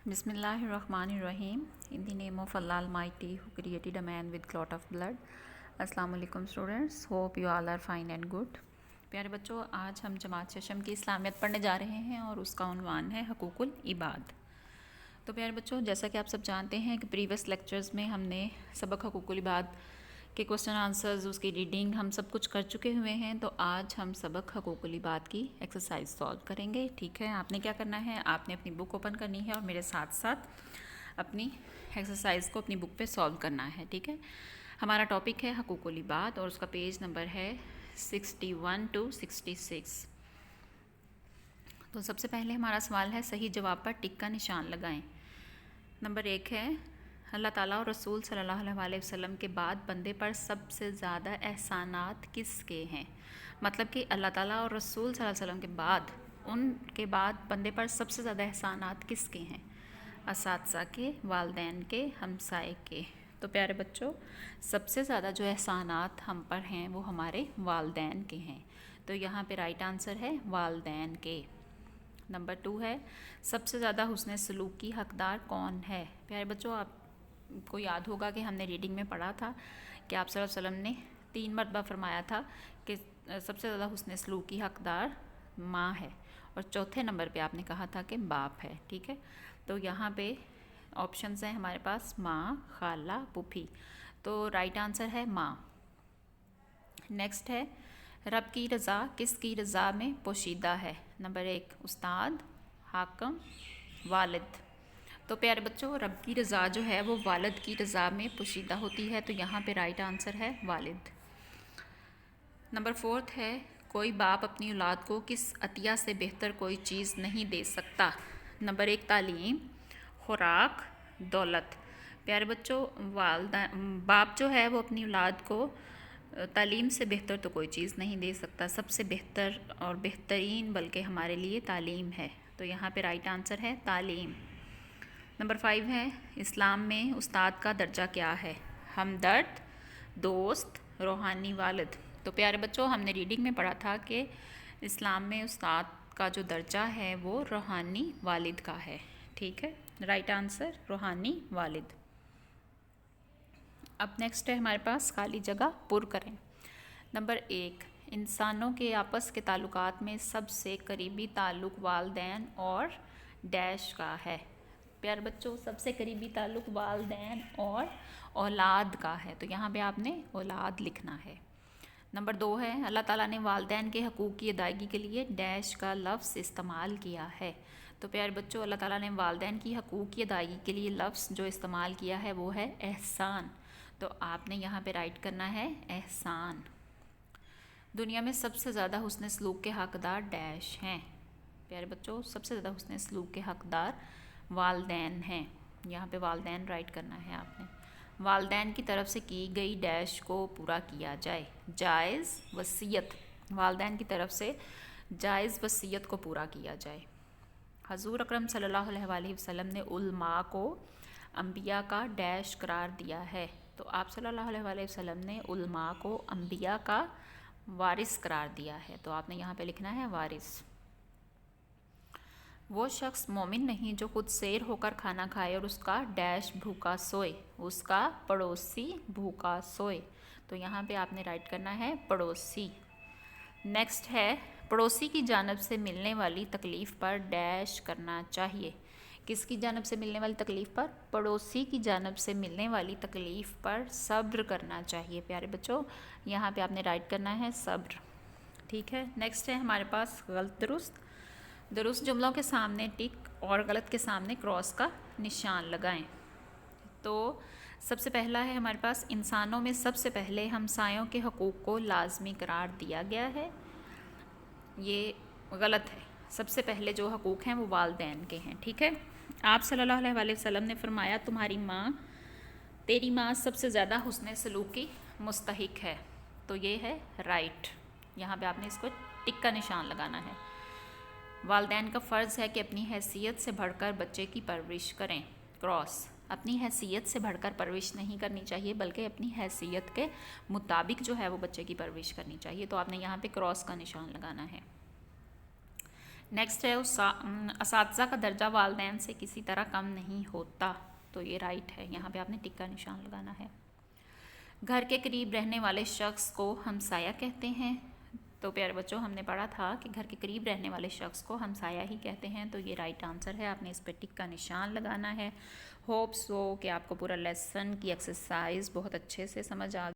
Bismillahirrahmanirrahim. In the name of Allah Almighty, who created a man with clot of blood. Assalamu alaikum students. Hope you all are fine and good. प्यारे बच्चों, आज हम जमात शशम की इस्लामियत पढ़ने जा रहे हैं और उसका उन्वान है हकूकुल इबाद। तो प्यारे बच्चों, जैसा कि आप सब जानते हैं कि प्रीवियस लेक्चर्स में हमने सबक हकूकुल इबाद के क्वेश्चन आंसर्स, उसकी रीडिंग हम सब कुछ कर चुके हुए हैं। तो आज हम सबक हकूकुल इबाद की एक्सरसाइज सॉल्व करेंगे। ठीक है, आपने क्या करना है, आपने अपनी बुक ओपन करनी है और मेरे साथ साथ अपनी एक्सरसाइज को अपनी बुक पे सॉल्व करना है। ठीक है, हमारा टॉपिक है हकूकुल इबाद और उसका पेज नंबर है 61 to 66। तो सबसे पहले हमारा सवाल है, सही जवाब पर टिक का निशान लगाएं। नंबर 1 है, अल्लाह ताला और रसूल सल्लल्लाहु अलैहि वसल्लम के बाद बंदे पर सबसे ज़्यादा एहसानात किसके हैं। मतलब कि अल्लाह ताला और रसूल सल्लल्लाहु अलैहि वसल्लम के बाद, उनके बाद बंदे पर सबसे ज़्यादा एहसानात किसके हैं। असातिज़ा के, वालिदैन के, हमसाए के। तो प्यारे बच्चों, सबसे ज़्यादा जो एहसानात हम पर हैं वो हमारे वालिदैन के हैं। तो यहाँ पे राइट आंसर है वालिदैन के। नंबर 2 है, सबसे ज़्यादा हुस्न सलूक की हकदार कौन है। प्यारे बच्चों, आपको याद होगा कि हमने रीडिंग में पढ़ा था कि आप सल्लल्लाहु अलैहि वसल्लम ने 3 मरतबा फरमाया था कि सबसे ज़्यादा हुस्न सलूक की हकदार माँ है और चौथे नंबर पे आपने कहा था कि बाप है। ठीक है, तो यहाँ पे ऑप्शंस हैं हमारे पास माँ, खाला, पुफी। तो राइट आंसर है माँ। नेक्स्ट है, रब की रज़ा किसकी रज़ा में पोशीदा है। नंबर 1 उस्ताद, हाकम, वालिद। तो प्यारे बच्चों, रब की रज़ा जो है वो वालिद की रज़ा में पोशीदा होती है। तो यहाँ पे राइट आंसर है वालिद। नंबर 4 है, कोई बाप अपनी औलाद को किस अतिया से बेहतर कोई चीज़ नहीं दे सकता। नंबर 1 तालीम, खुराक, दौलत। प्यारे बच्चों, बाप जो है वो अपनी औलाद को तालीम से बेहतर तो कोई चीज़ नहीं दे सकता। सबसे बेहतर और बेहतरीन बल्कि हमारे लिए तालीम है। तो यहाँ पे राइट आंसर है तालीम। नंबर 5 है, इस्लाम में उस्ताद का दर्जा क्या है। हमदर्द, दोस्त, रूहानी वालिद। तो प्यारे बच्चों, हमने रीडिंग में पढ़ा था कि इस्लाम में उस्ताद का जो दर्जा है वो रूहानी वालिद का है। ठीक है, राइट आंसर रूहानी वालिद। अब नेक्स्ट है हमारे पास खाली जगह पुर करें। नंबर 1, इंसानों के आपस के ताल्लुकात में सबसे करीबी ताल्लुक वालिदैन और डैश का है। प्यारे बच्चों, सबसे करीबी ताल्लुक वालिदैन और औलाद का है। तो यहाँ पे आपने औलाद लिखना है। नंबर 2 है, अल्लाह ताला ने वालिदैन के हकूक़ की अदायगी के लिए डैश का लफ्ज़ इस्तेमाल किया है। तो प्यारे बच्चों, अल्लाह ताला ने वालिदैन की हकूक़ की अदायगी के लिए लफ्ज़ जो इस्तेमाल किया है वो है एहसान। तो आपने यहाँ पे राइट करना है एहसान। दुनिया में सबसे ज़्यादा हुस्न सलूक के हकदार डैश हैं। प्यारे बच्चों, सबसे ज़्यादा हुस्न सलूक के हकदार वालिदैन हैं। यहाँ पे वालिदैन राइट करना है आपने। वालिदैन की तरफ से की गई डैश को पूरा किया जाए। जायज़ वसीयत, वालिदैन की तरफ से जायज़ वसीयत को पूरा किया जाए। हजूर अकरम सल्लल्लाहु अलैहि वसल्लम ने उलमा को अंबिया का डैश करार दिया है। तो आप सल्लल्लाहु अलैहि वसल्लम ने उलमा को अंबिया का वारिस करार दिया है। तो आपने यहाँ पे लिखना है वारिस। वो शख्स मोमिन नहीं जो खुद सैर होकर खाना खाए और उसका डैश भूखा सोए, उसका पड़ोसी भूखा सोए। तो यहाँ पे आपने राइट करना है पड़ोसी। नेक्स्ट है, पड़ोसी की जानब से मिलने वाली तकलीफ़ पर डैश करना चाहिए। किसकी जानब से मिलने वाली तकलीफ़ पर? पड़ोसी की जानब से मिलने वाली तकलीफ़ पर सब्र करना चाहिए। प्यारे बच्चों, यहाँ पे आपने राइट करना है सब्र। ठीक है, नेक्स्ट है हमारे पास गलत दुरुस्त। दुरुस्त जुमलों के सामने टिक और गलत के सामने क्रॉस का निशान लगाएं। तो सबसे पहला है हमारे पास, इंसानों में सबसे पहले हमसायों के हकूक़ को लाजमी करार दिया गया है। ये गलत है। सबसे पहले जो हकूक़ हैं वो वालिदैन के हैं। ठीक है, आप सल्लल्लाहु अलैहि वसल्लम ने फरमाया तुम्हारी माँ, तेरी माँ सबसे ज़्यादा हुस्न सलूक की मुस्तहिक है। तो ये है राइट। यहाँ पे आपने इसको टिक का निशान लगाना है। वालिदैन का फ़र्ज़ है कि अपनी हैसियत से बढ़कर बच्चे की परवरिश करें। क्रॉस, अपनी हैसियत से बढ़कर परवरिश नहीं करनी चाहिए बल्कि अपनी हैसियत के मुताबिक जो है वो बच्चे की परवरिश करनी चाहिए। तो आपने यहाँ पे क्रॉस का निशान लगाना है। नेक्स्ट है असातिज़ा का दर्जा वालिदैन से किसी तरह कम नहीं होता, तो ये राइट है, यहाँ पे आपने टिक का निशान लगाना है। घर के करीब रहने वाले शख्स को हमसाया कहते हैं, तो प्यारे बच्चों हमने पढ़ा था कि घर के करीब रहने वाले शख्स को हमसाया ही कहते हैं, तो ये राइट आंसर है, आपने इस पर टिक का निशान लगाना है। होप सो कि आपको पूरा लेसन की एक्सरसाइज बहुत अच्छे से समझ आ